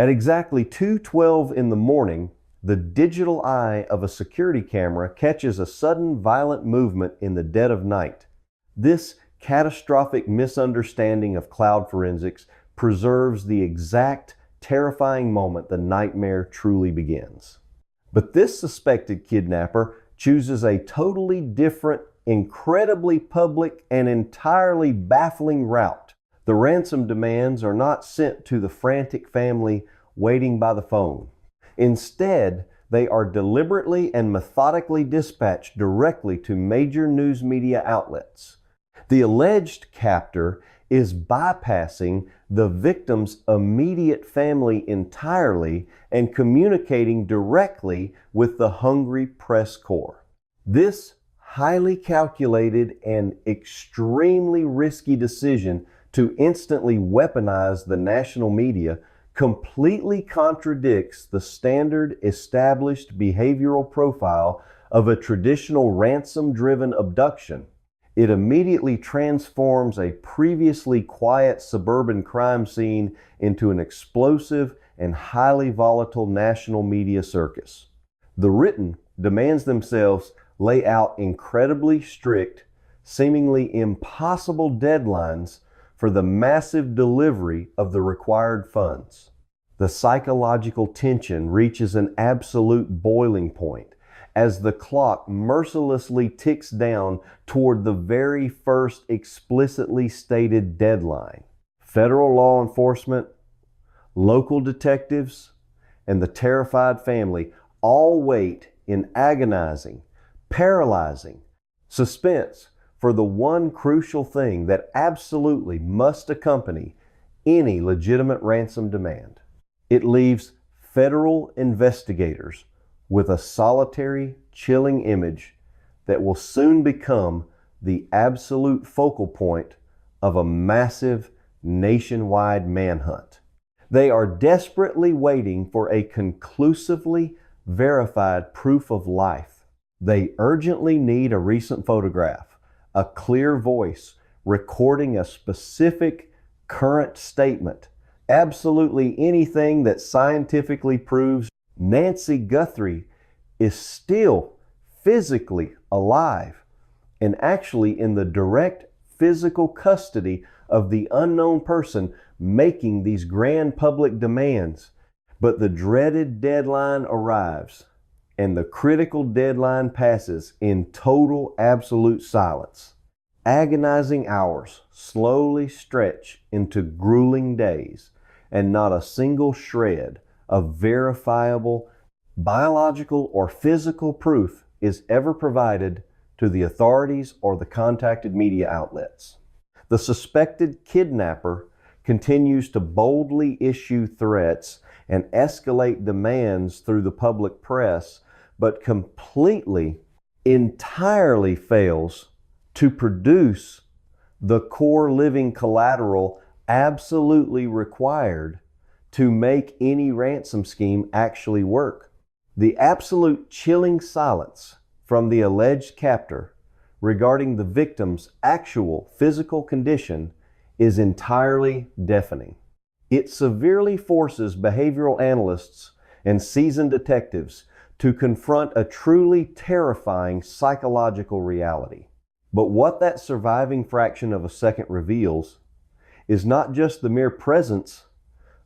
At exactly 2:12 in the morning, the digital eye of a security camera catches a sudden violent movement in the dead of night. This catastrophic misunderstanding of cloud forensics preserves the exact terrifying moment the nightmare truly begins. But this suspected kidnapper chooses a totally different, incredibly public, and entirely baffling route. The ransom demands are not sent to the frantic family waiting by the phone. Instead, they are deliberately and methodically dispatched directly to major news media outlets. The alleged captor is bypassing the victim's immediate family entirely and communicating directly with the hungry press corps. This highly calculated and extremely risky decision to instantly weaponize the national media completely contradicts the standard established behavioral profile of a traditional ransom-driven abduction. It immediately transforms a previously quiet suburban crime scene into an explosive and highly volatile national media circus. The written demands themselves lay out incredibly strict, seemingly impossible deadlines for the massive delivery of the required funds. The psychological tension reaches an absolute boiling point as the clock mercilessly ticks down toward the very first explicitly stated deadline. Federal law enforcement, local detectives, and the terrified family all wait in agonizing, paralyzing suspense for the one crucial thing that absolutely must accompany any legitimate ransom demand. It leaves federal investigators with a solitary, chilling image that will soon become the absolute focal point of a massive nationwide manhunt. They are desperately waiting for a conclusively verified proof of life. They urgently need a recent photograph, a clear voice recording a specific current statement, absolutely anything that scientifically proves Nancy Guthrie is still physically alive and actually in the direct physical custody of the unknown person making these grand public demands. But the dreaded deadline arrives, and the critical deadline passes in total absolute silence. Agonizing hours slowly stretch into grueling days, and not a single shred of verifiable biological or physical proof is ever provided to the authorities or the contacted media outlets. The suspected kidnapper continues to boldly issue threats and escalate demands through the public press, but entirely fails to produce the core living collateral absolutely required to make any ransom scheme actually work. The absolute chilling silence from the alleged captor regarding the victim's actual physical condition is entirely deafening. It severely forces behavioral analysts and seasoned detectives to confront a truly terrifying psychological reality. But what that surviving fraction of a second reveals is not just the mere presence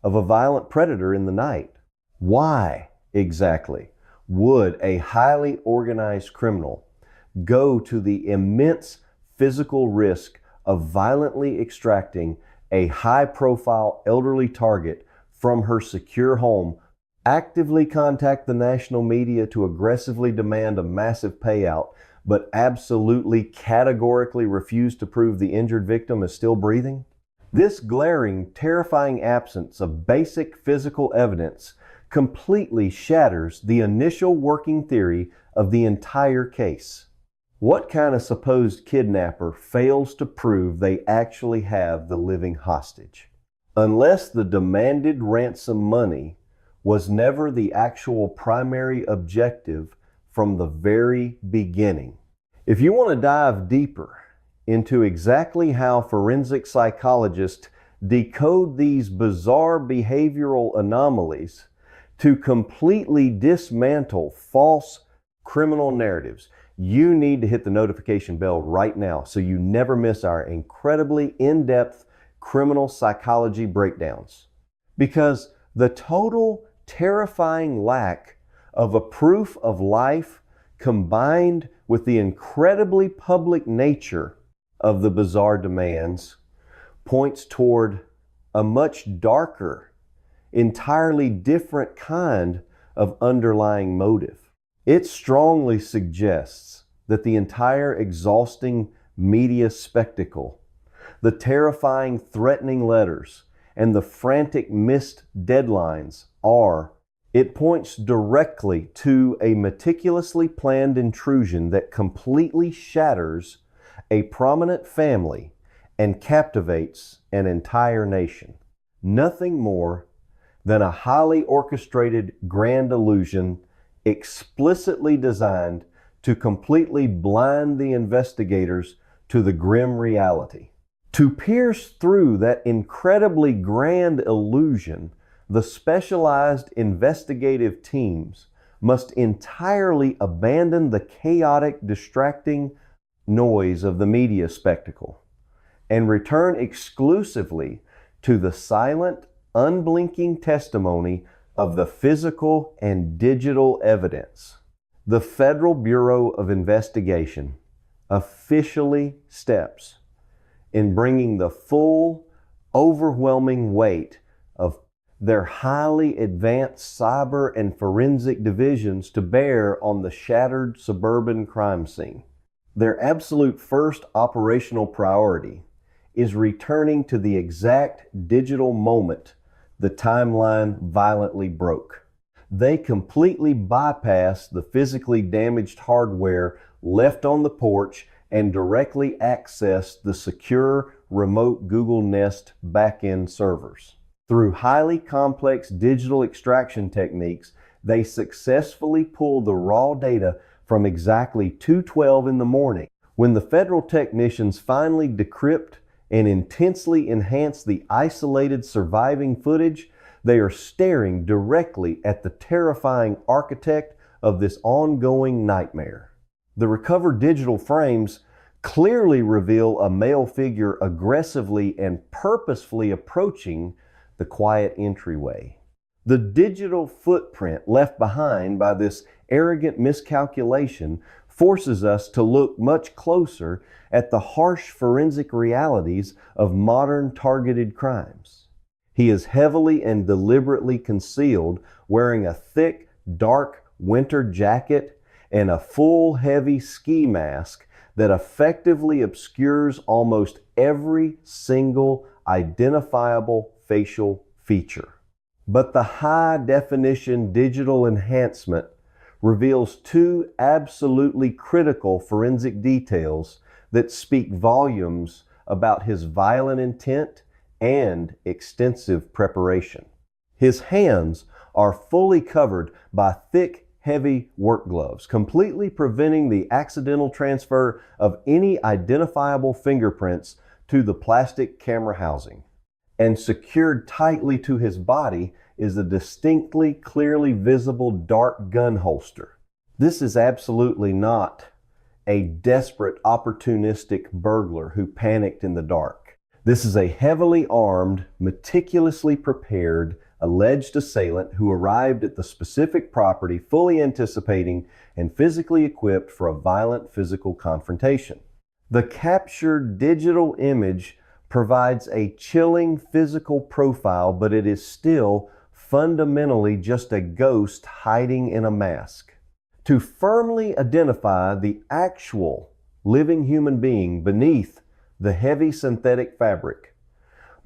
of a violent predator in the night. Why exactly would a highly organized criminal go to the immense physical risk of violently extracting a high-profile elderly target from her secure home, actively contact the national media to aggressively demand a massive payout, but absolutely categorically refuse to prove the injured victim is still breathing? This glaring, terrifying absence of basic physical evidence completely shatters the initial working theory of the entire case. What kind of supposed kidnapper fails to prove they actually have the living hostage? Unless the demanded ransom money was never the actual primary objective from the very beginning. If you want to dive deeper into exactly how forensic psychologists decode these bizarre behavioral anomalies to completely dismantle false criminal narratives. You need to hit the notification bell right now so you never miss our incredibly in-depth criminal psychology breakdowns. Because the total terrifying lack of a proof of life combined with the incredibly public nature of the bizarre demands points toward a much darker, entirely different kind of underlying motive. It strongly suggests that the entire exhausting media spectacle, the terrifying threatening letters, and the frantic missed deadlines it points directly to a meticulously planned intrusion that completely shatters a prominent family and captivates an entire nation. Nothing more than a highly orchestrated grand illusion explicitly designed to completely blind the investigators to the grim reality. To pierce through that incredibly grand illusion, the specialized investigative teams must entirely abandon the chaotic, distracting noise of the media spectacle and return exclusively to the silent, unblinking testimony of the physical and digital evidence. The Federal Bureau of Investigation officially steps in bringing the full, overwhelming weight of their highly advanced cyber and forensic divisions to bear on the shattered suburban crime scene. Their absolute first operational priority is returning to the exact digital moment the timeline violently broke. They completely bypass the physically damaged hardware left on the porch and directly access the secure remote Google Nest backend servers. Through highly complex digital extraction techniques, they successfully pull the raw data from exactly 2:12 in the morning. When the federal technicians finally decrypt and intensely enhance the isolated surviving footage, they are staring directly at the terrifying architect of this ongoing nightmare. The recovered digital frames clearly reveal a male figure aggressively and purposefully approaching the quiet entryway. The digital footprint left behind by this arrogant miscalculation forces us to look much closer at the harsh forensic realities of modern targeted crimes. He is heavily and deliberately concealed, wearing a thick, dark winter jacket and a full, heavy ski mask that effectively obscures almost every single identifiable facial feature. But the high-definition digital enhancement reveals two absolutely critical forensic details that speak volumes about his violent intent and extensive preparation. His hands are fully covered by thick, heavy work gloves, completely preventing the accidental transfer of any identifiable fingerprints to the plastic camera housing. And secured tightly to his body is a distinctly, clearly visible dark gun holster. This is absolutely not a desperate, opportunistic burglar who panicked in the dark. This is a heavily armed, meticulously prepared, alleged assailant who arrived at the specific property fully anticipating and physically equipped for a violent physical confrontation. The captured digital image provides a chilling physical profile, but it is still fundamentally just a ghost hiding in a mask. To firmly identify the actual living human being beneath the heavy synthetic fabric,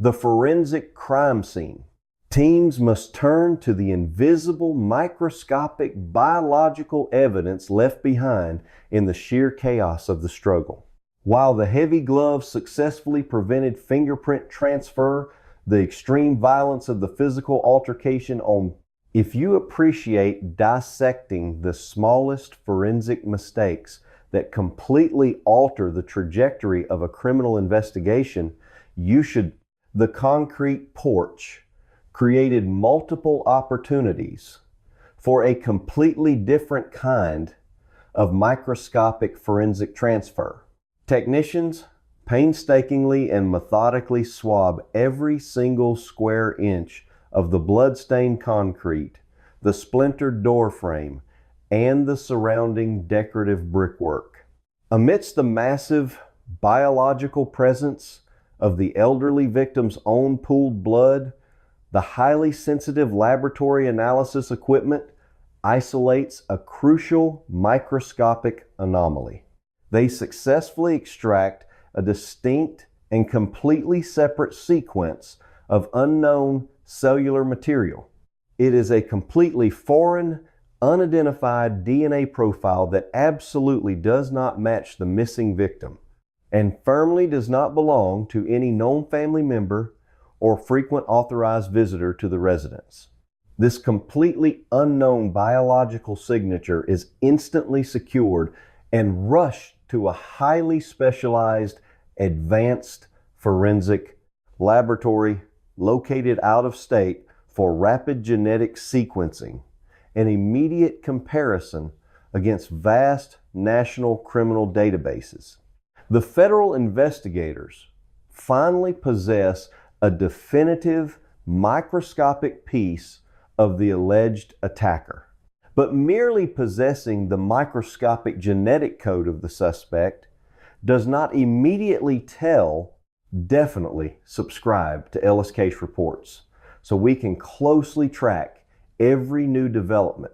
the forensic crime scene, teams must turn to the invisible, microscopic, biological evidence left behind in the sheer chaos of the struggle. While the heavy gloves successfully prevented fingerprint transfer, the extreme violence of the physical altercation if you appreciate dissecting the smallest forensic mistakes that completely alter the trajectory of a criminal investigation, the concrete porch created multiple opportunities for a completely different kind of microscopic forensic transfer. Technicians painstakingly and methodically swab every single square inch of the blood-stained concrete, the splintered door frame, and the surrounding decorative brickwork. Amidst the massive biological presence of the elderly victim's own pooled blood, the highly sensitive laboratory analysis equipment isolates a crucial microscopic anomaly. They successfully extract a distinct and completely separate sequence of unknown cellular material. It is a completely foreign, unidentified DNA profile that absolutely does not match the missing victim and firmly does not belong to any known family member or frequent authorized visitor to the residence. This completely unknown biological signature is instantly secured and rushed to a highly specialized, advanced forensic laboratory located out of state for rapid genetic sequencing and immediate comparison against vast national criminal databases. The federal investigators finally possess a definitive microscopic piece of the alleged attacker. But merely possessing the microscopic genetic code of the suspect does not immediately definitely subscribe to Ellis Case Reports, so we can closely track every new development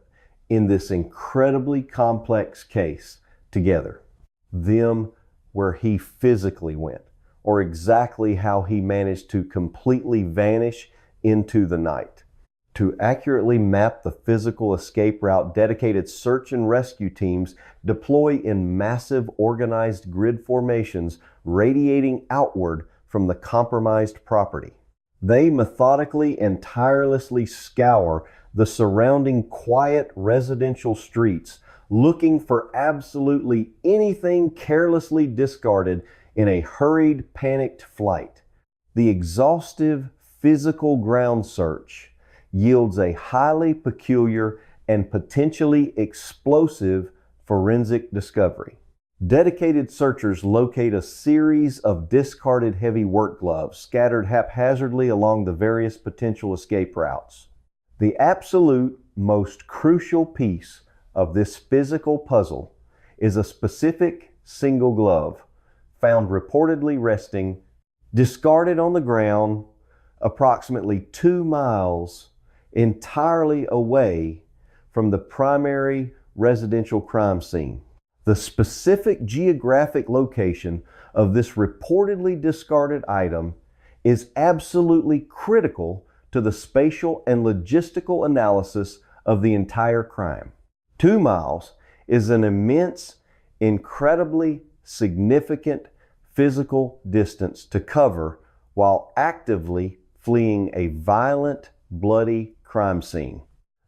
in this incredibly complex case together. Them where he physically went, or exactly how he managed to completely vanish into the night. To accurately map the physical escape route, dedicated search and rescue teams deploy in massive organized grid formations radiating outward from the compromised property. They methodically and tirelessly scour the surrounding quiet residential streets, looking for absolutely anything carelessly discarded in a hurried, panicked flight. The exhaustive physical ground search yields a highly peculiar and potentially explosive forensic discovery. Dedicated searchers locate a series of discarded heavy work gloves scattered haphazardly along the various potential escape routes. The absolute most crucial piece of this physical puzzle is a specific single glove found reportedly resting discarded on the ground approximately 2 miles entirely away from the primary residential crime scene. The specific geographic location of this reportedly discarded item is absolutely critical to the spatial and logistical analysis of the entire crime. 2 miles is an immense, incredibly significant physical distance to cover while actively fleeing a violent, bloody crime scene,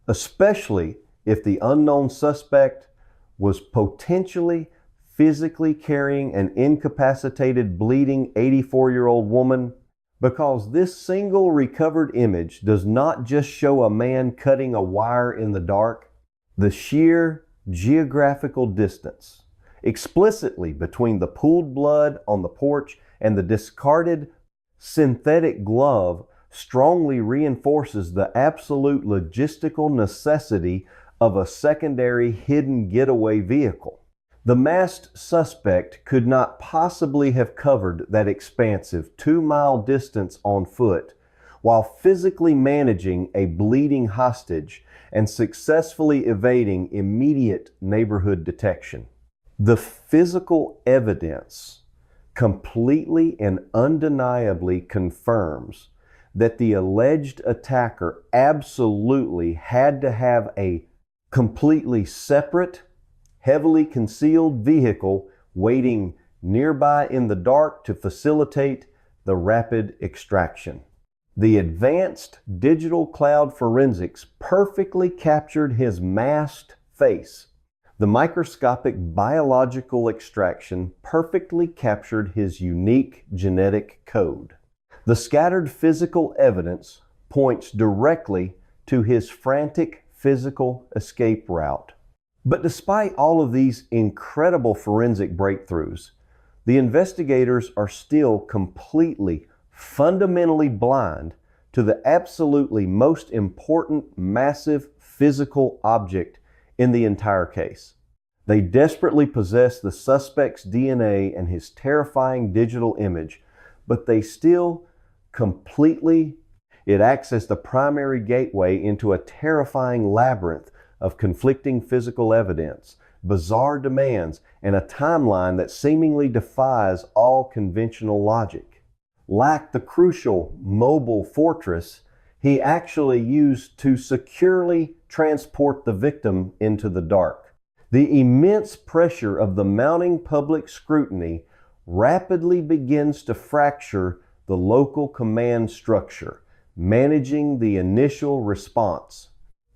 especially if the unknown suspect was potentially physically carrying an incapacitated, bleeding 84-year-old woman, because this single recovered image does not just show a man cutting a wire in the dark. The sheer geographical distance explicitly between the pooled blood on the porch and the discarded synthetic glove strongly reinforces the absolute logistical necessity of a secondary hidden getaway vehicle. The masked suspect could not possibly have covered that expansive 2-mile distance on foot while physically managing a bleeding hostage and successfully evading immediate neighborhood detection. The physical evidence completely and undeniably confirms that the alleged attacker absolutely had to have a completely separate, heavily concealed vehicle waiting nearby in the dark to facilitate the rapid extraction. The advanced digital cloud forensics perfectly captured his masked face. The microscopic biological extraction perfectly captured his unique genetic code. The scattered physical evidence points directly to his frantic physical escape route. But despite all of these incredible forensic breakthroughs, the investigators are still completely, fundamentally blind to the absolutely most important, massive physical object in the entire case. They desperately possess the suspect's DNA and his terrifying digital image, but they still it acts as the primary gateway into a terrifying labyrinth of conflicting physical evidence, bizarre demands, and a timeline that seemingly defies all conventional logic. Like the crucial mobile fortress he actually used to securely transport the victim into the dark. The immense pressure of the mounting public scrutiny rapidly begins to fracture the local command structure, managing the initial response.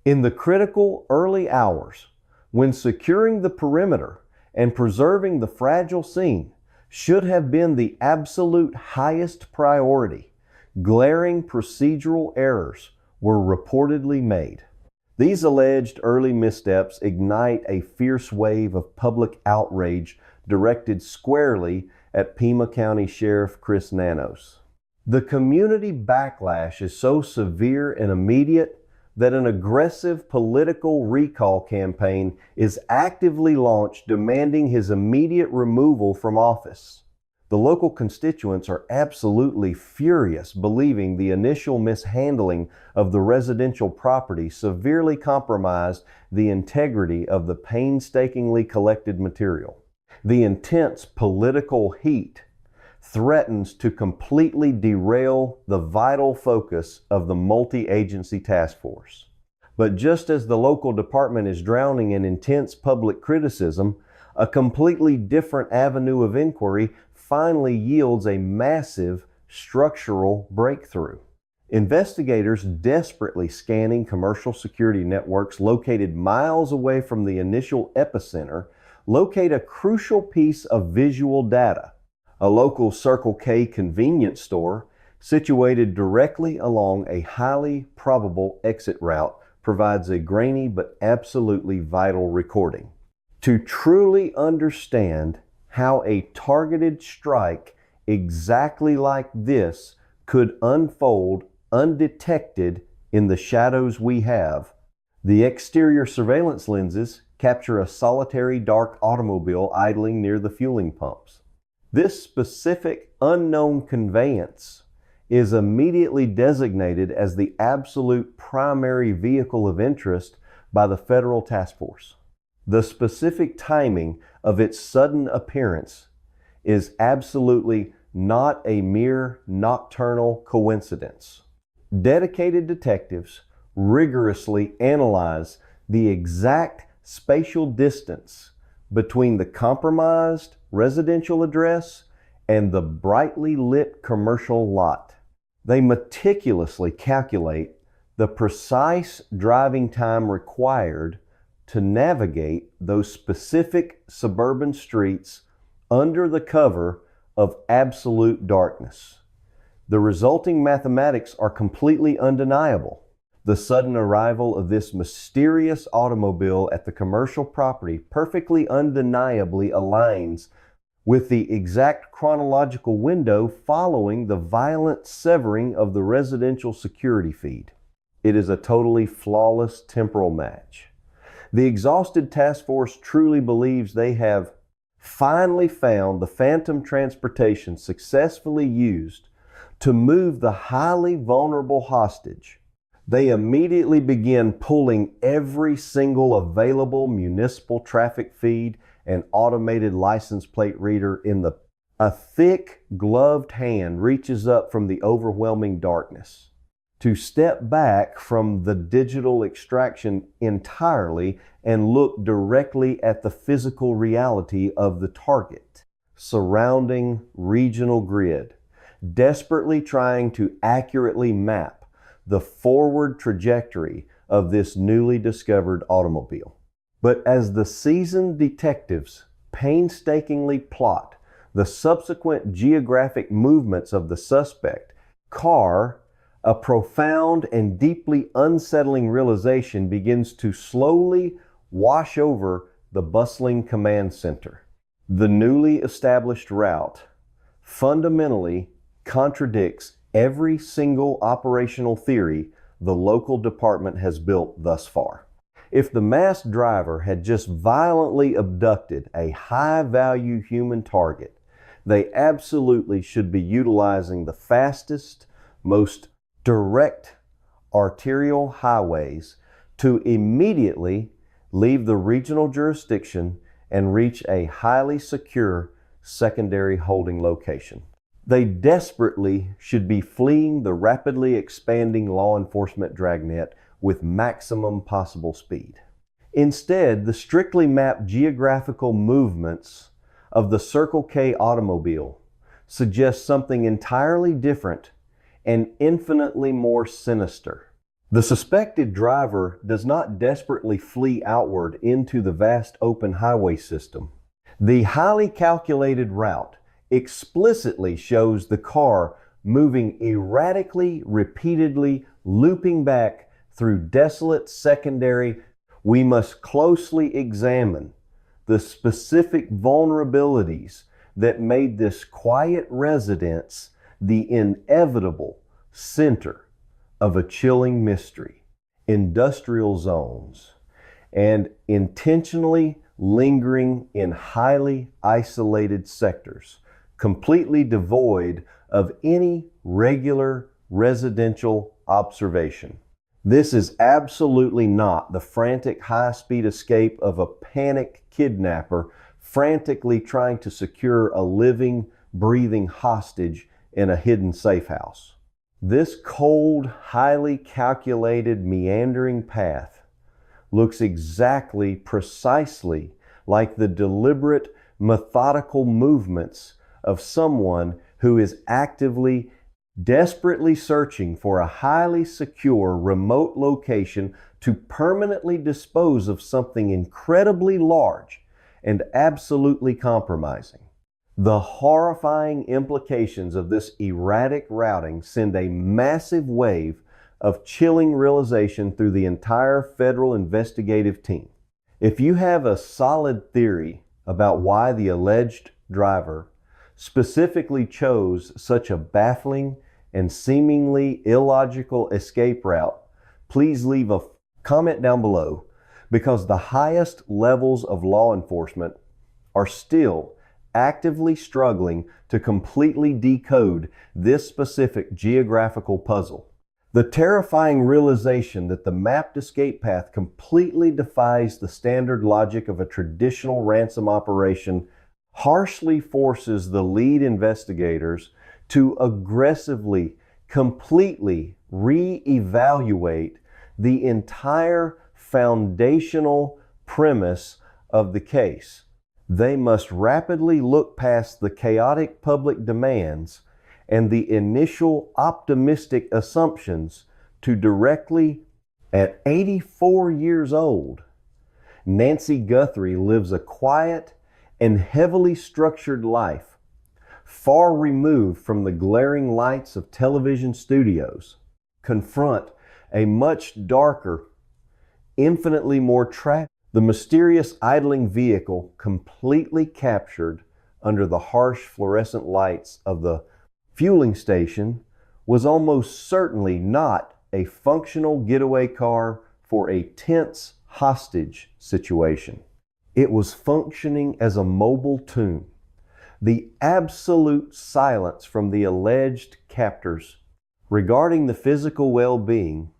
In the critical early hours, when securing the perimeter and preserving the fragile scene should have been the absolute highest priority, glaring procedural errors were reportedly made. These alleged early missteps ignite a fierce wave of public outrage directed squarely at Pima County Sheriff Chris Nanos. The community backlash is so severe and immediate that an aggressive political recall campaign is actively launched demanding his immediate removal from office. The local constituents are absolutely furious, believing the initial mishandling of the residential property severely compromised the integrity of the painstakingly collected material. The intense political heat threatens to completely derail the vital focus of the multi-agency task force. But just as the local department is drowning in intense public criticism, a completely different avenue of inquiry finally yields a massive structural breakthrough. Investigators desperately scanning commercial security networks located miles away from the initial epicenter locate a crucial piece of visual data. A local Circle K convenience store situated directly along a highly probable exit route provides a grainy but absolutely vital recording. To truly understand how a targeted strike exactly like this could unfold undetected in the shadows we have, the exterior surveillance lenses capture a solitary dark automobile idling near the fueling pumps. This specific unknown conveyance is immediately designated as the absolute primary vehicle of interest by the federal task force. The specific timing of its sudden appearance is absolutely not a mere nocturnal coincidence. Dedicated detectives rigorously analyze the exact spatial distance between the compromised residential address and the brightly lit commercial lot. They meticulously calculate the precise driving time required to navigate those specific suburban streets under the cover of absolute darkness. The resulting mathematics are completely undeniable. The sudden arrival of this mysterious automobile at the commercial property perfectly undeniably aligns with the exact chronological window following the violent severing of the residential security feed. It is a totally flawless temporal match. The exhausted task force truly believes they have finally found the phantom transportation successfully used to move the highly vulnerable hostage. They immediately begin pulling every single available municipal traffic feed and automated license plate reader a thick gloved hand reaches up from the overwhelming darkness to step back from the digital extraction entirely and look directly at the physical reality of the target, surrounding regional grid, desperately trying to accurately map the forward trajectory of this newly discovered automobile. But as the seasoned detectives painstakingly plot the subsequent geographic movements of the suspect, car, a profound and deeply unsettling realization begins to slowly wash over the bustling command center. The newly established route fundamentally contradicts every single operational theory the local department has built thus far. If the masked driver had just violently abducted a high-value human target, they absolutely should be utilizing the fastest, most direct arterial highways to immediately leave the regional jurisdiction and reach a highly secure secondary holding location. They desperately should be fleeing the rapidly expanding law enforcement dragnet with maximum possible speed. Instead, the strictly mapped geographical movements of the Circle K automobile suggest something entirely different and infinitely more sinister. The suspected driver does not desperately flee outward into the vast open highway system. The highly calculated route explicitly shows the car moving erratically, repeatedly, looping back through desolate secondary. We must closely examine the specific vulnerabilities that made this quiet residence the inevitable center of a chilling mystery. Industrial zones and intentionally lingering in highly isolated sectors, completely devoid of any regular residential observation. This is absolutely not the frantic high-speed escape of a panicked kidnapper frantically trying to secure a living, breathing hostage in a hidden safe house. This cold, highly calculated, meandering path looks exactly, precisely like the deliberate, methodical movements of someone who is actively, desperately searching for a highly secure, remote location to permanently dispose of something incredibly large and absolutely compromising. The horrifying implications of this erratic routing send a massive wave of chilling realization through the entire federal investigative team. If you have a solid theory about why the alleged driver specifically chose such a baffling and seemingly illogical escape route, please leave a comment down below, because the highest levels of law enforcement are still actively struggling to completely decode this specific geographical puzzle. The terrifying realization that the mapped escape path completely defies the standard logic of a traditional ransom operation harshly forces the lead investigators to aggressively, completely re-evaluate the entire foundational premise of the case. They must rapidly look past the chaotic public demands and the initial optimistic assumptions to directly, at 84 years old, Nancy Guthrie lives a quiet and heavily structured life, far removed from the glaring lights of television studios, confront a much darker, infinitely more tragic. The mysterious idling vehicle, completely captured under the harsh fluorescent lights of the fueling station, was almost certainly not a functional getaway car for a tense hostage situation. It was functioning as a mobile tomb. The absolute silence from the alleged captors regarding the physical well-being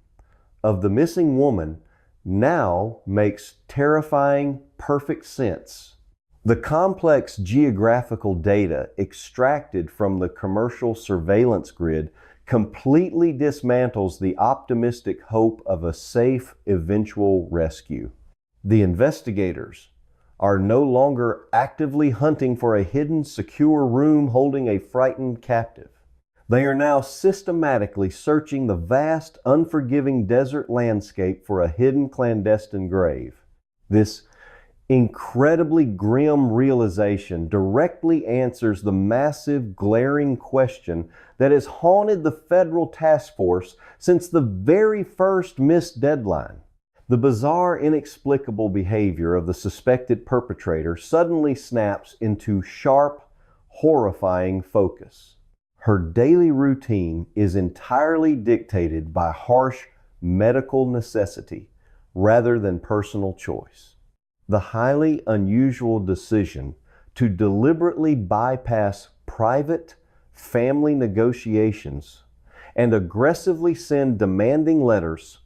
of the missing woman now makes terrifying, perfect sense. The complex geographical data extracted from the commercial surveillance grid completely dismantles the optimistic hope of a safe eventual rescue. The investigators are no longer actively hunting for a hidden, secure room holding a frightened captive. They are now systematically searching the vast, unforgiving desert landscape for a hidden clandestine grave. This incredibly grim realization directly answers the massive, glaring question that has haunted the federal task force since the very first missed deadline. The bizarre, inexplicable behavior of the suspected perpetrator suddenly snaps into sharp, horrifying focus. Her daily routine is entirely dictated by harsh medical necessity rather than personal choice. The highly unusual decision to deliberately bypass private family negotiations and aggressively send demanding letters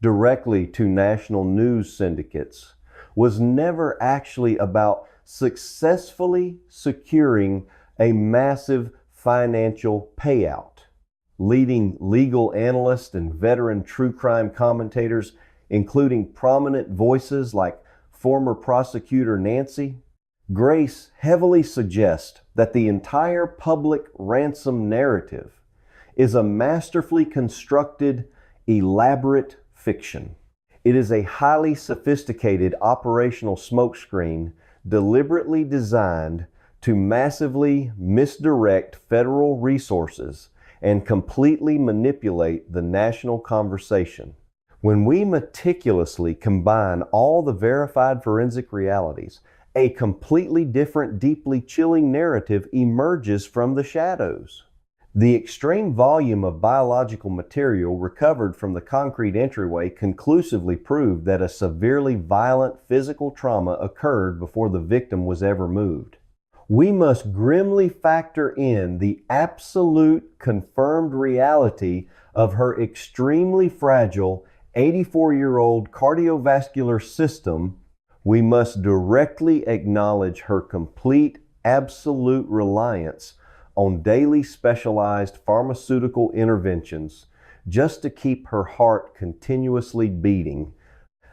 directly to national news syndicates was never actually about successfully securing a massive financial payout. Leading legal analysts and veteran true crime commentators, including prominent voices like former prosecutor Nancy, Grace heavily suggests that the entire public ransom narrative is a masterfully constructed, elaborate fiction. It is a highly sophisticated operational smokescreen deliberately designed to massively misdirect federal resources and completely manipulate the national conversation. When we meticulously combine all the verified forensic realities, a completely different, deeply chilling narrative emerges from the shadows. The extreme volume of biological material recovered from the concrete entryway conclusively proved that a severely violent physical trauma occurred before the victim was ever moved. We must grimly factor in the absolute confirmed reality of her extremely fragile 84-year-old cardiovascular system. We must directly acknowledge her complete, absolute reliance on daily specialized pharmaceutical interventions just to keep her heart continuously beating.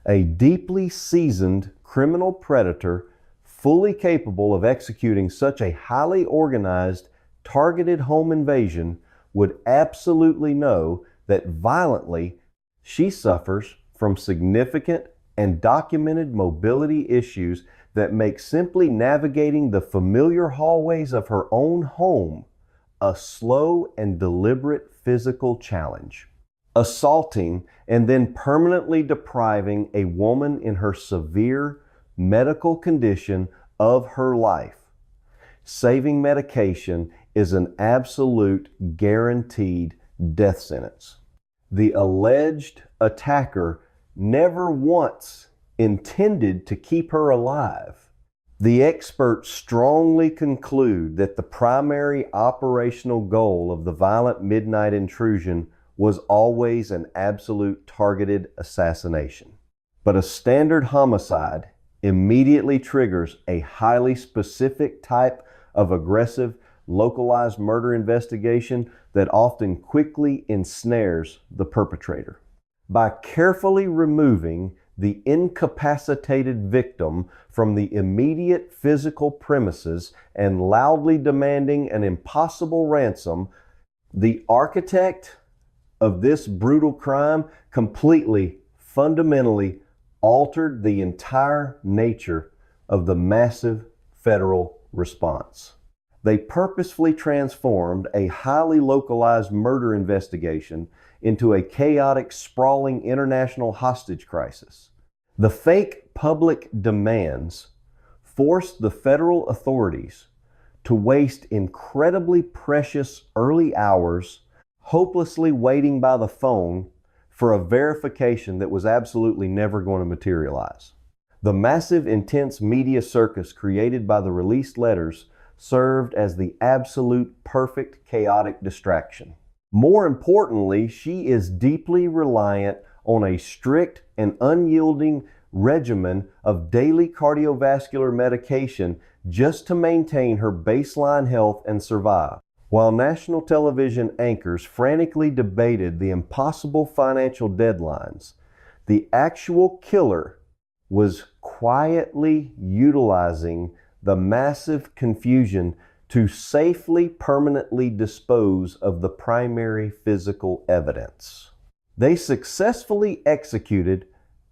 A deeply seasoned criminal predator fully capable of executing such a highly organized, targeted home invasion would absolutely know that violently she suffers from significant and documented mobility issues that make simply navigating the familiar hallways of her own home a slow and deliberate physical challenge. Assaulting and then permanently depriving a woman in her severe medical condition of her life. Saving medication is an absolute guaranteed death sentence. The alleged attacker never once intended to keep her alive. The experts strongly conclude that the primary operational goal of the violent midnight intrusion was always an absolute targeted assassination. But a standard homicide immediately triggers a highly specific type of aggressive, localized murder investigation that often quickly ensnares the perpetrator. By carefully removing the incapacitated victim from the immediate physical premises and loudly demanding an impossible ransom, the architect of this brutal crime completely, fundamentally altered the entire nature of the massive federal response. They purposefully transformed a highly localized murder investigation into a chaotic, sprawling international hostage crisis. The fake public demands forced the federal authorities to waste incredibly precious early hours hopelessly waiting by the phone for a verification that was absolutely never going to materialize. The massive, intense media circus created by the released letters served as the absolute perfect chaotic distraction. More importantly, she is deeply reliant on a strict and unyielding regimen of daily cardiovascular medication just to maintain her baseline health and survive. While national television anchors frantically debated the impossible financial deadlines, the actual killer was quietly utilizing the massive confusion to safely, permanently dispose of the primary physical evidence. They successfully executed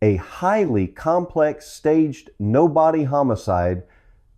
a highly complex staged no-body homicide,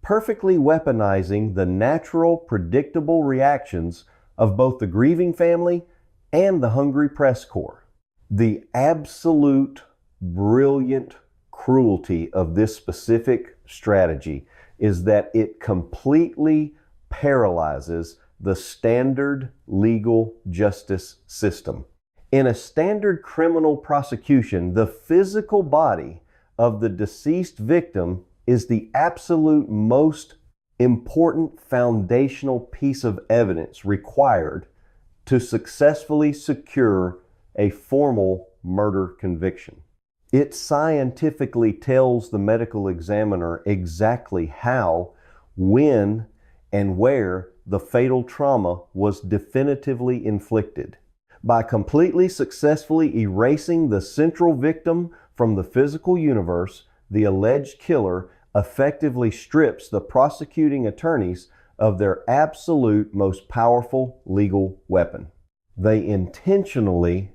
perfectly weaponizing the natural, predictable reactions of both the grieving family and the hungry press corps. The absolute brilliant cruelty of this specific strategy is that it completely paralyzes the standard legal justice system. In a standard criminal prosecution, the physical body of the deceased victim is the absolute most important foundational piece of evidence required to successfully secure a formal murder conviction. It scientifically tells the medical examiner exactly how, when, and where the fatal trauma was definitively inflicted. By completely successfully erasing the central victim from the physical universe, the alleged killer effectively strips the prosecuting attorneys of their absolute most powerful legal weapon. They intentionally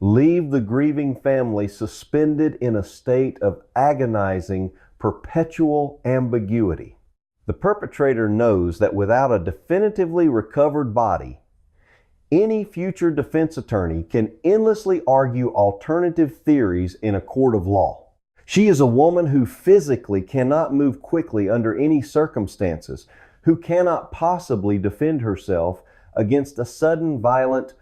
leave the grieving family suspended in a state of agonizing, perpetual ambiguity. The perpetrator knows that without a definitively recovered body, any future defense attorney can endlessly argue alternative theories in a court of law. She is a woman who physically cannot move quickly under any circumstances, who cannot possibly defend herself against a sudden violent.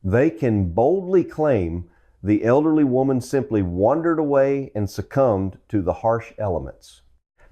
They can boldly claim the elderly woman simply wandered away and succumbed to the harsh elements.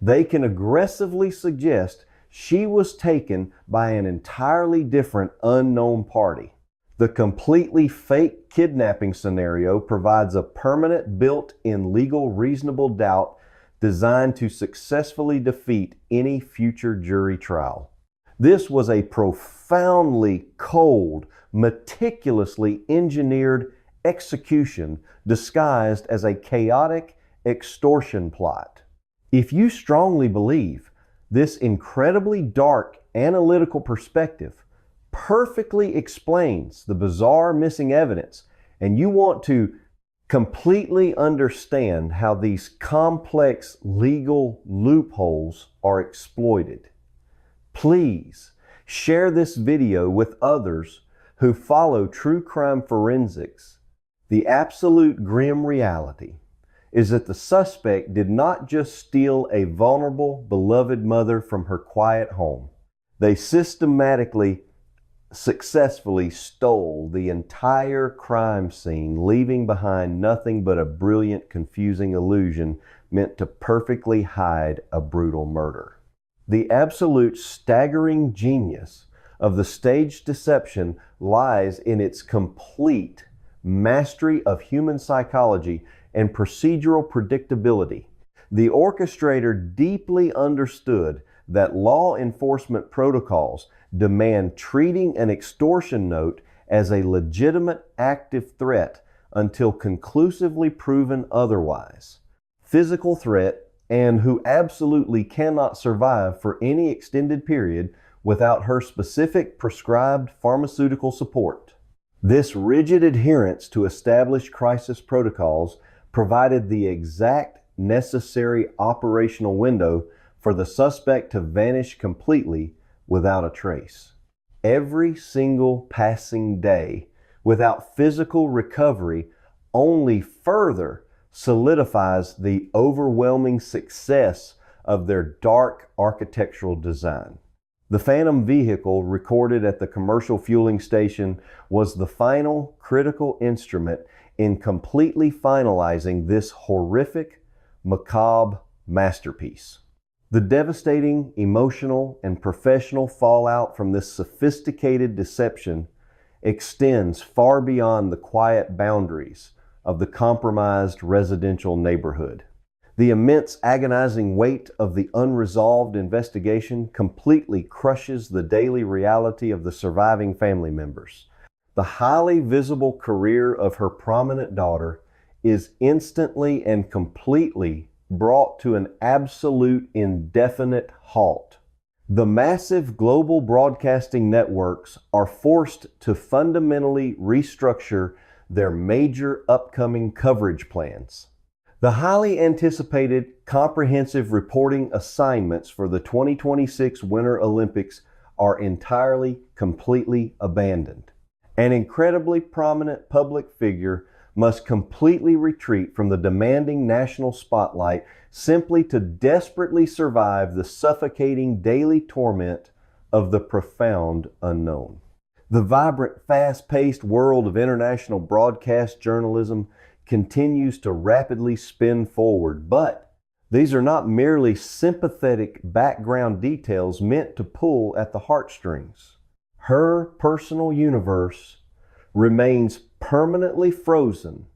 They can aggressively suggest she was taken by an entirely different unknown party. The completely fake kidnapping scenario provides a permanent built-in legal reasonable doubt designed to successfully defeat any future jury trial. This was a profoundly cold, meticulously engineered execution disguised as a chaotic extortion plot. If you strongly believe this incredibly dark analytical perspective perfectly explains the bizarre missing evidence, and you want to completely understand how these complex legal loopholes are exploited, please share this video with others who follow true crime forensics. The absolute grim reality is that the suspect did not just steal a vulnerable, beloved mother from her quiet home. They systematically, successfully stole the entire crime scene, leaving behind nothing but a brilliant, confusing illusion meant to perfectly hide a brutal murder. The absolute staggering genius of the staged deception lies in its complete mastery of human psychology and procedural predictability. The orchestrator deeply understood that law enforcement protocols demand treating an extortion note as a legitimate active threat until conclusively proven otherwise. Physical threat, and who absolutely cannot survive for any extended period without her specific prescribed pharmaceutical support. This rigid adherence to established crisis protocols provided the exact necessary operational window for the suspect to vanish completely without a trace. Every single passing day without physical recovery only further solidifies the overwhelming success of their dark architectural design. The phantom vehicle recorded at the commercial fueling station was the final critical instrument in completely finalizing this horrific, macabre masterpiece. The devastating emotional and professional fallout from this sophisticated deception extends far beyond the quiet boundaries of the compromised residential neighborhood. The immense agonizing weight of the unresolved investigation completely crushes the daily reality of the surviving family members. The highly visible career of her prominent daughter is instantly and completely brought to an absolute indefinite halt. The massive global broadcasting networks are forced to fundamentally restructure their major upcoming coverage plans. The highly anticipated comprehensive reporting assignments for the 2026 Winter Olympics are entirely, completely abandoned. An incredibly prominent public figure must completely retreat from the demanding national spotlight simply to desperately survive the suffocating daily torment of the profound unknown. The vibrant, fast-paced world of international broadcast journalism continues to rapidly spin forward, but these are not merely sympathetic background details meant to pull at the heartstrings. Her personal universe remains permanently frozen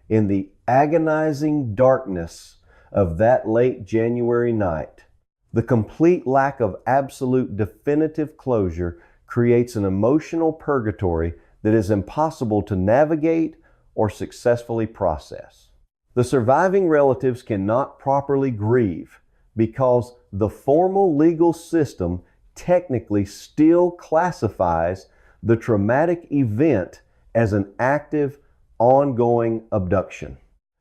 in the agonizing darkness of that late January night. The complete lack of absolute definitive closure creates an emotional purgatory that is impossible to navigate or successfully process. The surviving relatives cannot properly grieve because the formal legal system technically still classifies the traumatic event as an active, ongoing abduction.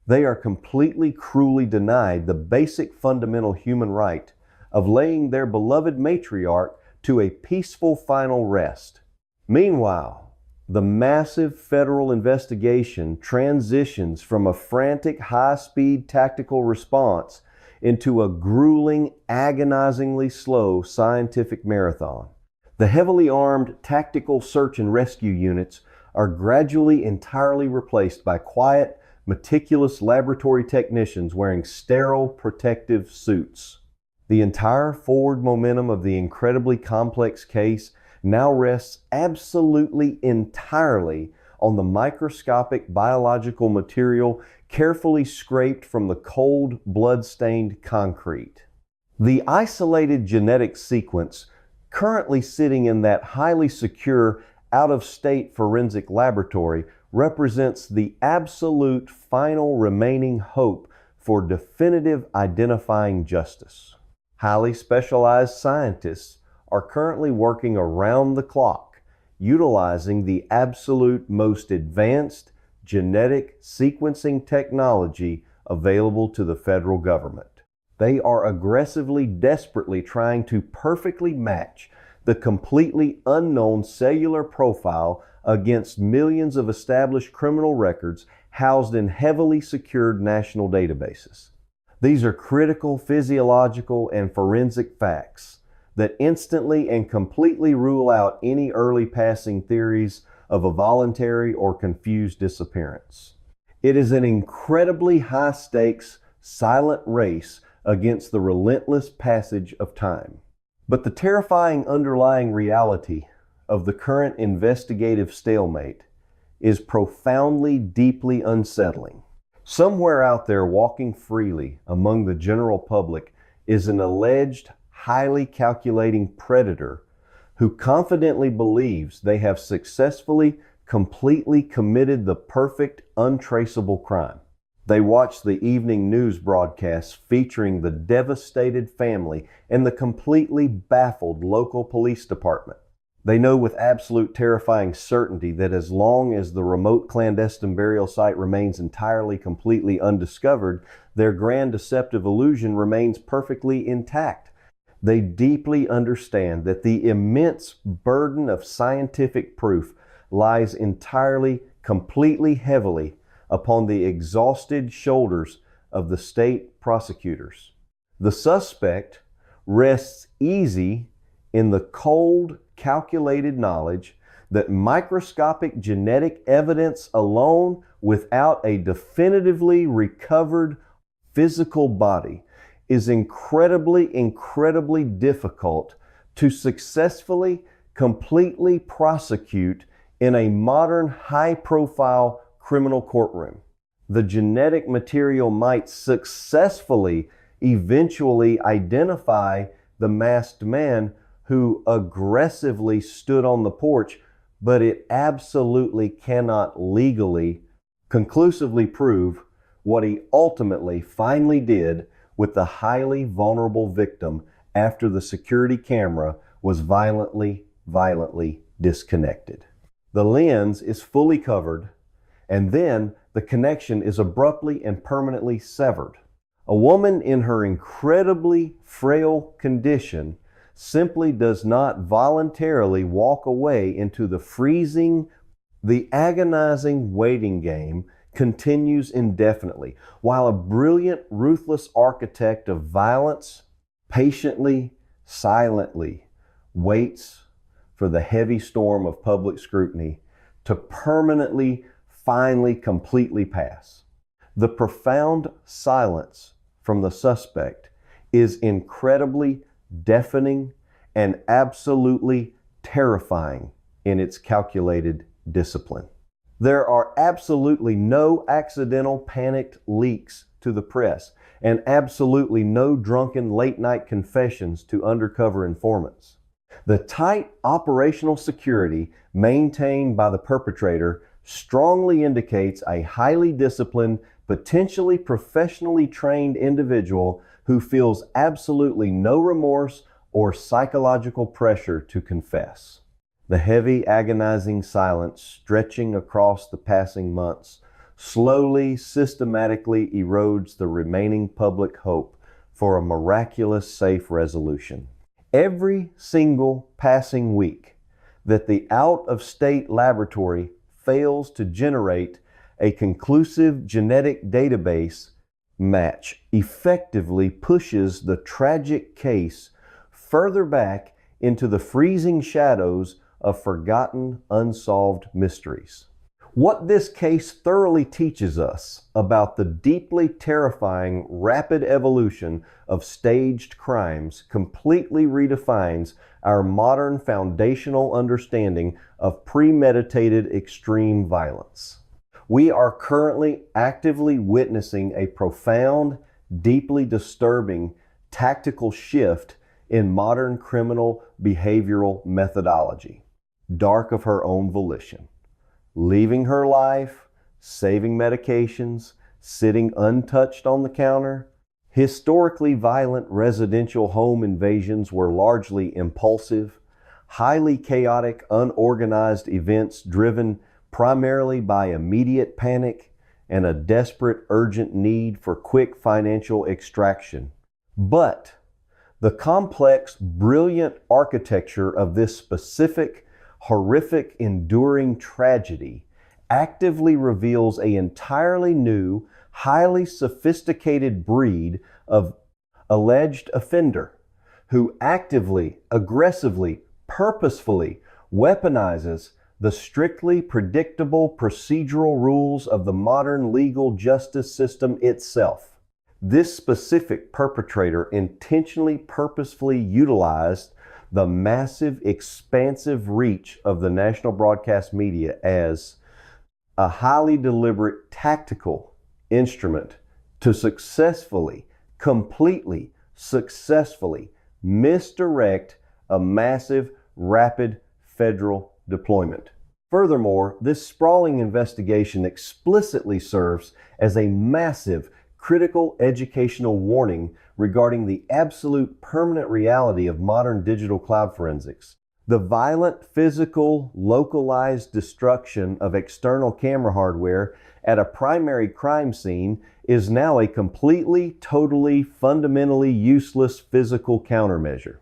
They are completely cruelly denied the basic fundamental human right of laying their beloved matriarch to a peaceful final rest. Meanwhile, the massive federal investigation transitions from a frantic, high-speed tactical response into a grueling, agonizingly slow scientific marathon. The heavily armed tactical search and rescue units are gradually entirely replaced by quiet, meticulous laboratory technicians wearing sterile protective suits. The entire forward momentum of the incredibly complex case now rests absolutely entirely on the microscopic biological material carefully scraped from the cold, blood-stained concrete. The isolated genetic sequence currently sitting in that highly secure, out-of-state forensic laboratory represents the absolute final remaining hope for definitive identifying justice. Highly specialized scientists are currently working around the clock, utilizing the absolute most advanced genetic sequencing technology available to the federal government. They are aggressively, desperately trying to perfectly match the completely unknown cellular profile against millions of established criminal records housed in heavily secured national databases. These are critical physiological and forensic facts that instantly and completely rule out any early passing theories of a voluntary or confused disappearance. It is an incredibly high-stakes, silent race against the relentless passage of time. But the terrifying underlying reality of the current investigative stalemate is profoundly, deeply unsettling. Somewhere out there walking freely among the general public is an alleged, highly calculating predator who confidently believes they have successfully, completely committed the perfect, untraceable crime. They watch the evening news broadcasts featuring the devastated family and the completely baffled local police department. They know with absolute terrifying certainty that as long as the remote clandestine burial site remains entirely, completely undiscovered, their grand deceptive illusion remains perfectly intact. They deeply understand that the immense burden of scientific proof lies entirely, completely heavily upon the exhausted shoulders of the state prosecutors. The suspect rests easy in the cold, calculated knowledge that microscopic genetic evidence alone, without a definitively recovered physical body, is incredibly difficult to successfully, completely prosecute in a modern, high-profile criminal courtroom. The genetic material might successfully, eventually identify the masked man who aggressively stood on the porch, but it absolutely cannot legally, conclusively prove what he ultimately finally did with the highly vulnerable victim after the security camera was violently disconnected. The lens is fully covered and then the connection is abruptly and permanently severed. A woman in her incredibly frail condition simply does not voluntarily walk away into the freezing. The agonizing waiting game continues indefinitely, while a brilliant, ruthless architect of violence patiently, silently waits for the heavy storm of public scrutiny to permanently, finally, completely pass. The profound silence from the suspect is incredibly deafening and absolutely terrifying in its calculated discipline. There are absolutely no accidental panicked leaks to the press, and absolutely no drunken late-night confessions to undercover informants. The tight operational security maintained by the perpetrator strongly indicates a highly disciplined, potentially professionally trained individual who feels absolutely no remorse or psychological pressure to confess. The heavy, agonizing silence stretching across the passing months slowly, systematically erodes the remaining public hope for a miraculous, safe resolution. Every single passing week that the out-of-state laboratory fails to generate a conclusive genetic database match effectively pushes the tragic case further back into the freezing shadows of forgotten, unsolved mysteries. What this case thoroughly teaches us about the deeply terrifying rapid evolution of staged crimes completely redefines our modern foundational understanding of premeditated extreme violence. We are currently actively witnessing a profound, deeply disturbing tactical shift in modern criminal behavioral methodology. Dark of her own volition. Leaving her life, saving medications, sitting untouched on the counter. Historically violent residential home invasions were largely impulsive, highly chaotic, unorganized events driven primarily by immediate panic and a desperate, urgent need for quick financial extraction. But the complex, brilliant architecture of this specific, horrific, enduring tragedy actively reveals an entirely new, highly sophisticated breed of alleged offender who actively, aggressively, purposefully weaponizes the strictly predictable procedural rules of the modern legal justice system itself. This specific perpetrator intentionally, purposefully utilized the massive, expansive reach of the national broadcast media as a highly deliberate tactical instrument to completely successfully misdirect a massive, rapid federal deployment. Furthermore, this sprawling investigation explicitly serves as a massive critical educational warning regarding the absolute permanent reality of modern digital cloud forensics. The violent, physical, localized destruction of external camera hardware at a primary crime scene is now a completely, totally, fundamentally useless physical countermeasure.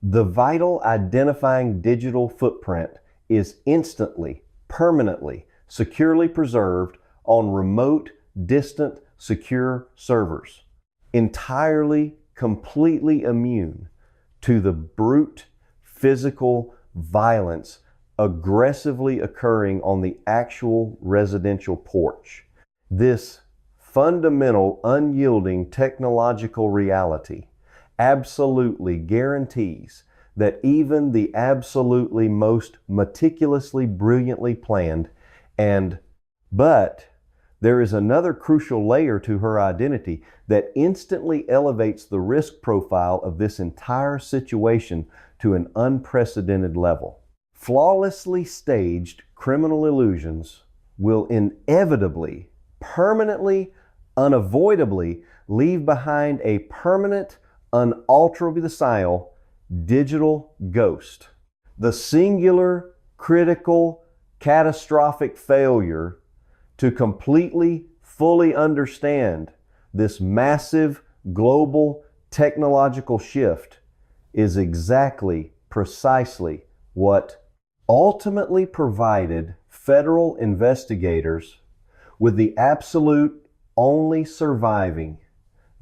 The vital identifying digital footprint is instantly, permanently, securely preserved on remote, distant, secure servers, entirely, completely immune to the brute physical violence aggressively occurring on the actual residential porch. This fundamental, unyielding technological reality absolutely guarantees that even the absolutely most meticulously, brilliantly planned but there is another crucial layer to her identity that instantly elevates the risk profile of this entire situation to an unprecedented level. Flawlessly staged criminal illusions will inevitably, permanently, unavoidably leave behind a permanent, unalterable digital ghost. The singular, critical, catastrophic failure To completely, fully understand this massive global technological shift is exactly, precisely what ultimately provided federal investigators with the absolute only surviving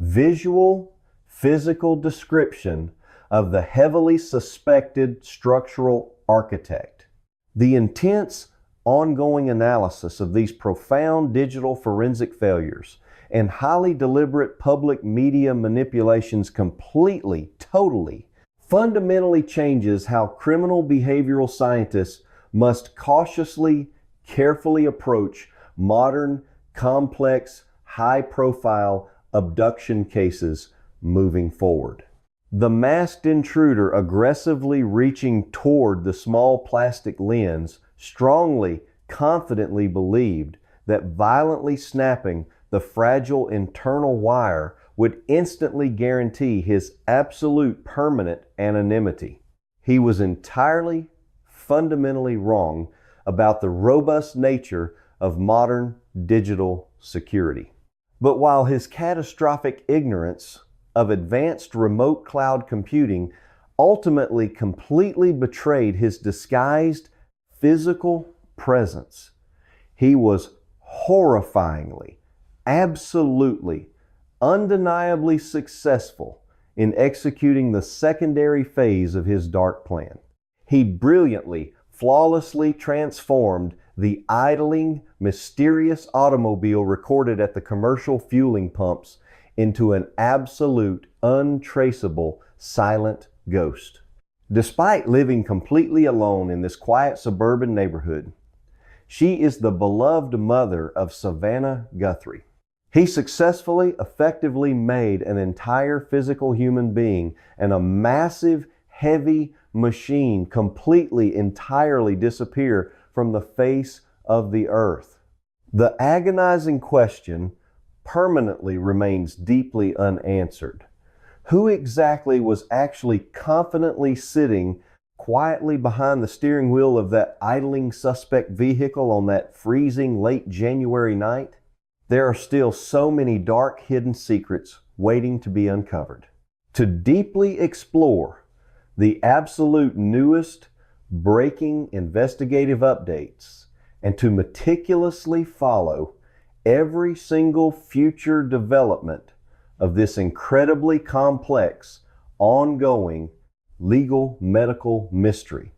visual, physical description of the heavily suspected structural architect. The intense, ongoing analysis of these profound digital forensic failures and highly deliberate public media manipulations completely, totally, fundamentally changes how criminal behavioral scientists must cautiously, carefully approach modern, complex, high-profile abduction cases moving forward. The masked intruder aggressively reaching toward the small plastic lens strongly, confidently believed that violently snapping the fragile internal wire would instantly guarantee his absolute permanent anonymity. He was entirely, fundamentally wrong about the robust nature of modern digital security. But while his catastrophic ignorance of advanced remote cloud computing ultimately completely betrayed his disguised physical presence, he was horrifyingly, absolutely, undeniably successful in executing the secondary phase of his dark plan. He brilliantly, flawlessly transformed the idling, mysterious automobile recorded at the commercial fueling pumps into an absolute, untraceable, silent ghost. Despite living completely alone in this quiet suburban neighborhood, she is the beloved mother of Savannah Guthrie. He successfully, effectively made an entire physical human being and a massive, heavy machine completely, entirely disappear from the face of the earth. The agonizing question permanently remains deeply unanswered. Who exactly was actually confidently sitting quietly behind the steering wheel of that idling suspect vehicle on that freezing late January night? There are still so many dark hidden secrets waiting to be uncovered. To deeply explore the absolute newest breaking investigative updates and to meticulously follow every single future development of this incredibly complex, ongoing legal medical mystery,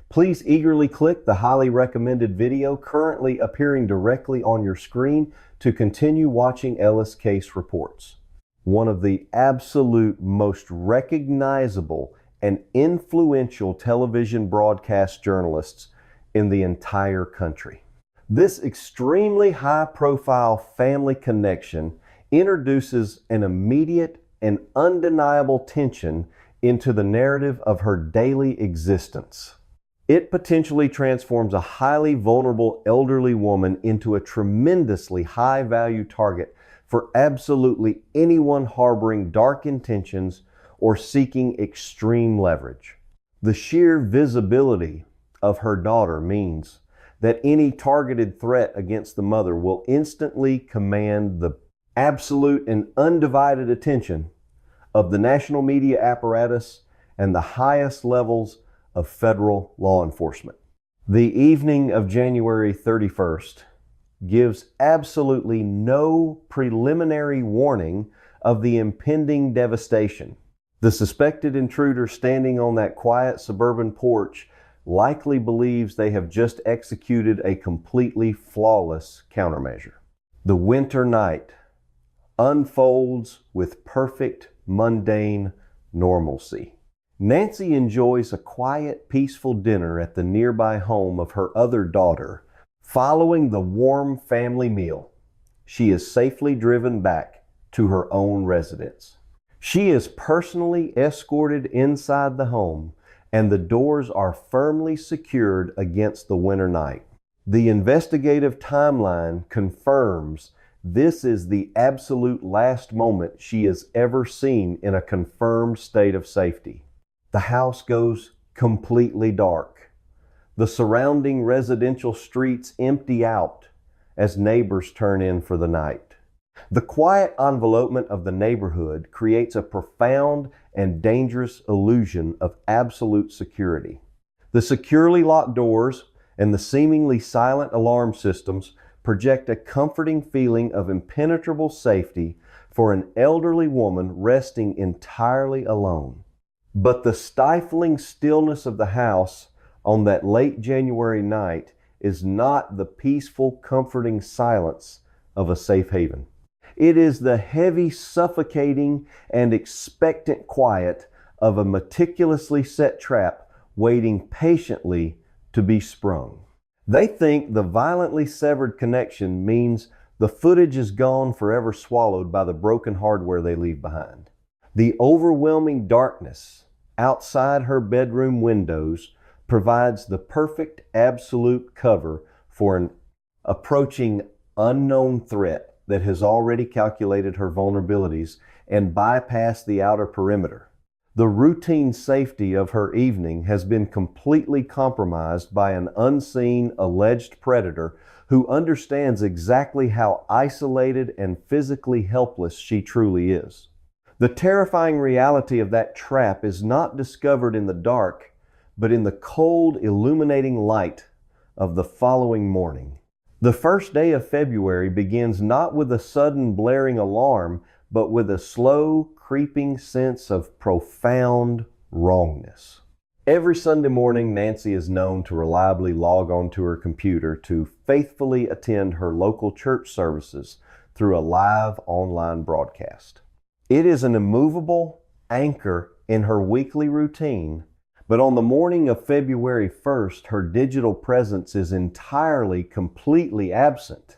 please eagerly click the highly recommended video currently appearing directly on your screen to continue watching Ellis Case Reports, one of the absolute most recognizable and influential television broadcast journalists in the entire country. This extremely high-profile family connection introduces an immediate and undeniable tension into the narrative of her daily existence. It potentially transforms a highly vulnerable elderly woman into a tremendously high-value target for absolutely anyone harboring dark intentions or seeking extreme leverage. The sheer visibility of her daughter means that any targeted threat against the mother will instantly command the absolute and undivided attention of the national media apparatus and the highest levels of federal law enforcement. The evening of January 31st gives absolutely no preliminary warning of the impending devastation. The suspected intruder standing on that quiet suburban porch likely believes they have just executed a completely flawless countermeasure. The winter night unfolds with perfect, mundane normalcy. Nancy enjoys a quiet, peaceful dinner at the nearby home of her other daughter. Following the warm family meal, she is safely driven back to her own residence. She is personally escorted inside the home, and the doors are firmly secured against the winter night. The investigative timeline confirms this is the absolute last moment she has ever seen in a confirmed state of safety. The house goes completely dark. The surrounding residential streets empty out, as neighbors turn in for the night. The quiet envelopment of the neighborhood creates a profound and dangerous illusion of absolute security. The securely locked doors and the seemingly silent alarm systems project a comforting feeling of impenetrable safety for an elderly woman resting entirely alone. But the stifling stillness of the house on that late January night is not the peaceful, comforting silence of a safe haven. It is the heavy, suffocating, and expectant quiet of a meticulously set trap waiting patiently to be sprung. They think the violently severed connection means the footage is gone, forever swallowed by the broken hardware they leave behind. The overwhelming darkness outside her bedroom windows provides the perfect absolute cover for an approaching unknown threat that has already calculated her vulnerabilities and bypassed the outer perimeter. The routine safety of her evening has been completely compromised by an unseen alleged predator who understands exactly how isolated and physically helpless she truly is. The terrifying reality of that trap is not discovered in the dark, but in the cold, illuminating light of the following morning. The first day of February begins not with a sudden blaring alarm, but with a slow, creeping sense of profound wrongness. Every Sunday morning, Nancy is known to reliably log onto her computer to faithfully attend her local church services through a live online broadcast. It is an immovable anchor in her weekly routine, but on the morning of February 1st, her digital presence is entirely, completely absent.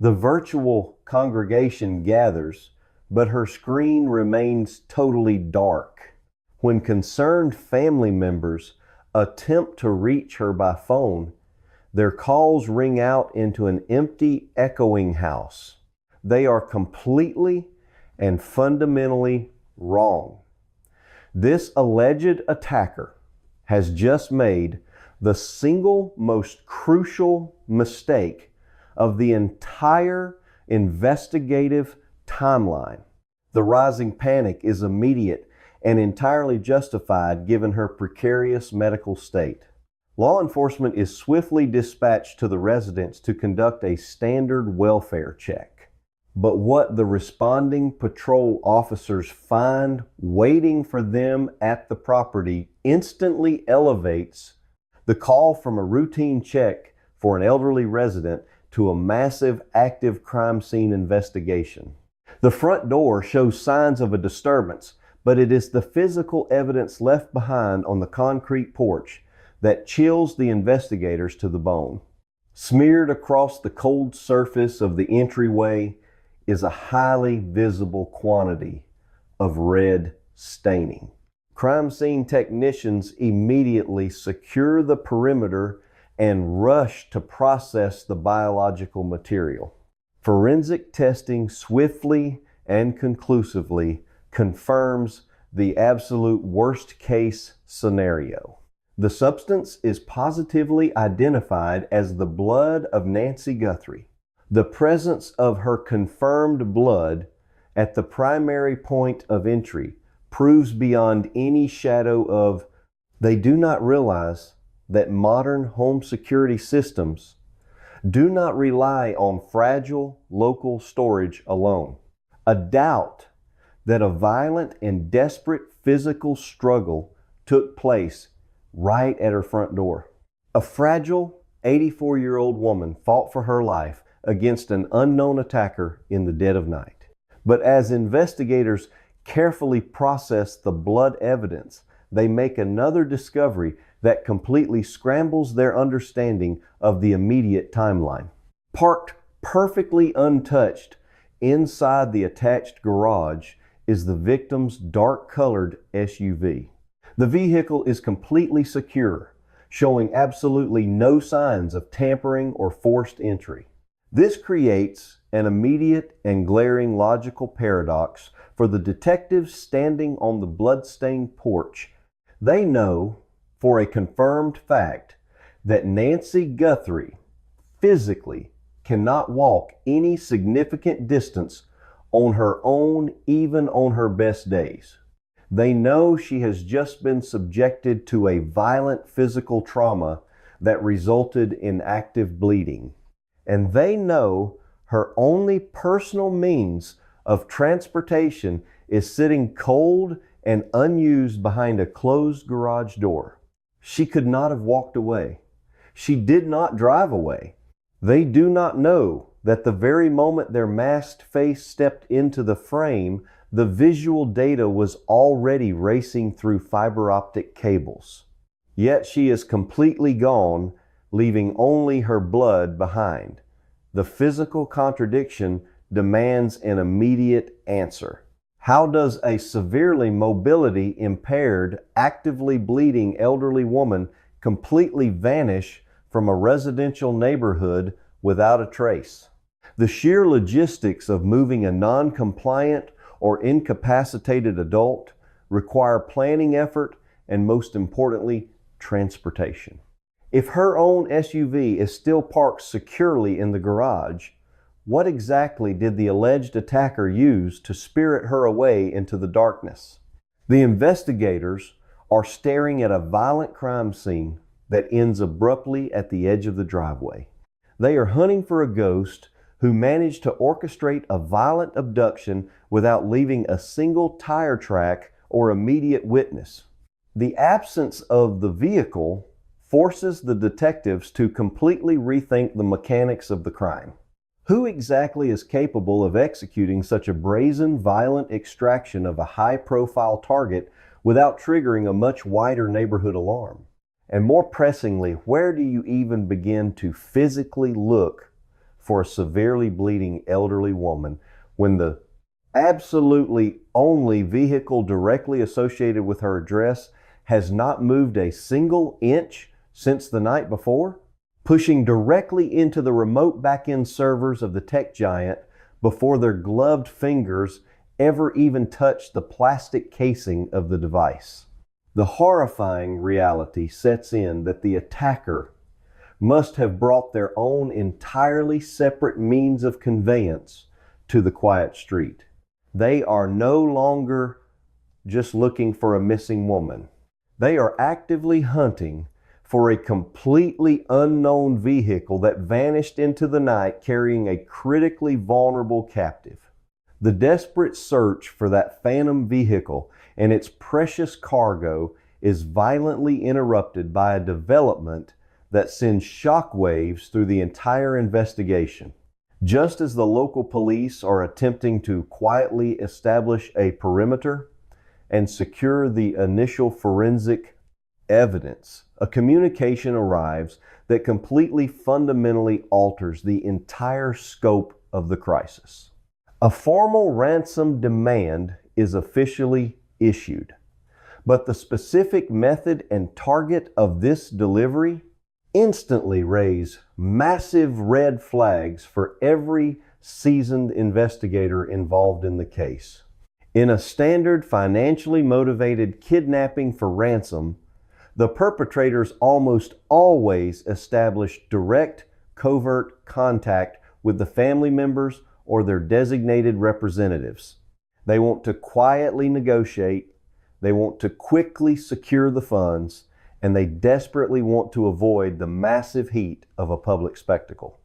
The virtual congregation gathers, but her screen remains totally dark. When concerned family members attempt to reach her by phone, their calls ring out into an empty, echoing house. They are completely and fundamentally wrong. This alleged attacker has just made the single most crucial mistake of the entire investigative timeline. The rising panic is immediate and entirely justified given her precarious medical state. Law enforcement is swiftly dispatched to the residence to conduct a standard welfare check. But what the responding patrol officers find waiting for them at the property instantly elevates the call from a routine check for an elderly resident to a massive active crime scene investigation. The front door shows signs of a disturbance, but it is the physical evidence left behind on the concrete porch that chills the investigators to the bone. Smeared across the cold surface of the entryway is a highly visible quantity of red staining. Crime scene technicians immediately secure the perimeter and rush to process the biological material. Forensic testing swiftly and conclusively confirms the absolute worst case scenario. The substance is positively identified as the blood of Nancy Guthrie. The presence of her confirmed blood at the primary point of entry proves beyond any shadow of, they do not realize that modern home security systems do not rely on fragile local storage alone. A doubt that a violent and desperate physical struggle took place right at her front door. A fragile 84-year-old woman fought for her life against an unknown attacker in the dead of night. But as investigators carefully process the blood evidence, they make another discovery that completely scrambles their understanding of the immediate timeline. Parked perfectly untouched inside the attached garage is the victim's dark-colored SUV. The vehicle is completely secure, showing absolutely no signs of tampering or forced entry. This creates an immediate and glaring logical paradox for the detectives standing on the blood-stained porch. They know for a confirmed fact that Nancy Guthrie physically cannot walk any significant distance on her own, even on her best days. They know she has just been subjected to a violent physical trauma that resulted in active bleeding. And they know her only personal means of transportation is sitting cold and unused behind a closed garage door. She could not have walked away. She did not drive away. They do not know that the very moment their masked face stepped into the frame, the visual data was already racing through fiber optic cables. Yet she is completely gone, leaving only her blood behind. The physical contradiction demands an immediate answer. How does a severely mobility impaired, actively bleeding elderly woman completely vanish from a residential neighborhood without a trace? The sheer logistics of moving a non-compliant or incapacitated adult require planning effort and, most importantly, transportation. If her own SUV is still parked securely in the garage, what exactly did the alleged attacker use to spirit her away into the darkness? The investigators are staring at a violent crime scene that ends abruptly at the edge of the driveway. They are hunting for a ghost who managed to orchestrate a violent abduction without leaving a single tire track or immediate witness. The absence of the vehicle forces the detectives to completely rethink the mechanics of the crime. Who exactly is capable of executing such a brazen, violent extraction of a high-profile target without triggering a much wider neighborhood alarm? And more pressingly, where do you even begin to physically look for a severely bleeding elderly woman when the absolutely only vehicle directly associated with her address has not moved a single inch since the night before, pushing directly into the remote back-end servers of the tech giant before their gloved fingers ever even touched the plastic casing of the device? The horrifying reality sets in that the attacker must have brought their own entirely separate means of conveyance to the quiet street. They are no longer just looking for a missing woman. They are actively hunting for a completely unknown vehicle that vanished into the night carrying a critically vulnerable captive. The desperate search for that phantom vehicle and its precious cargo is violently interrupted by a development that sends shockwaves through the entire investigation. Just as the local police are attempting to quietly establish a perimeter and secure the initial forensic evidence, a communication arrives that completely fundamentally alters the entire scope of the crisis. A formal ransom demand is officially issued, but the specific method and target of this delivery instantly raise massive red flags for every seasoned investigator involved in the case. In a standard financially motivated kidnapping for ransom, the perpetrators almost always establish direct, covert contact with the family members or their designated representatives. They want to quietly negotiate, they want to quickly secure the funds, and they desperately want to avoid the massive heat of a public spectacle.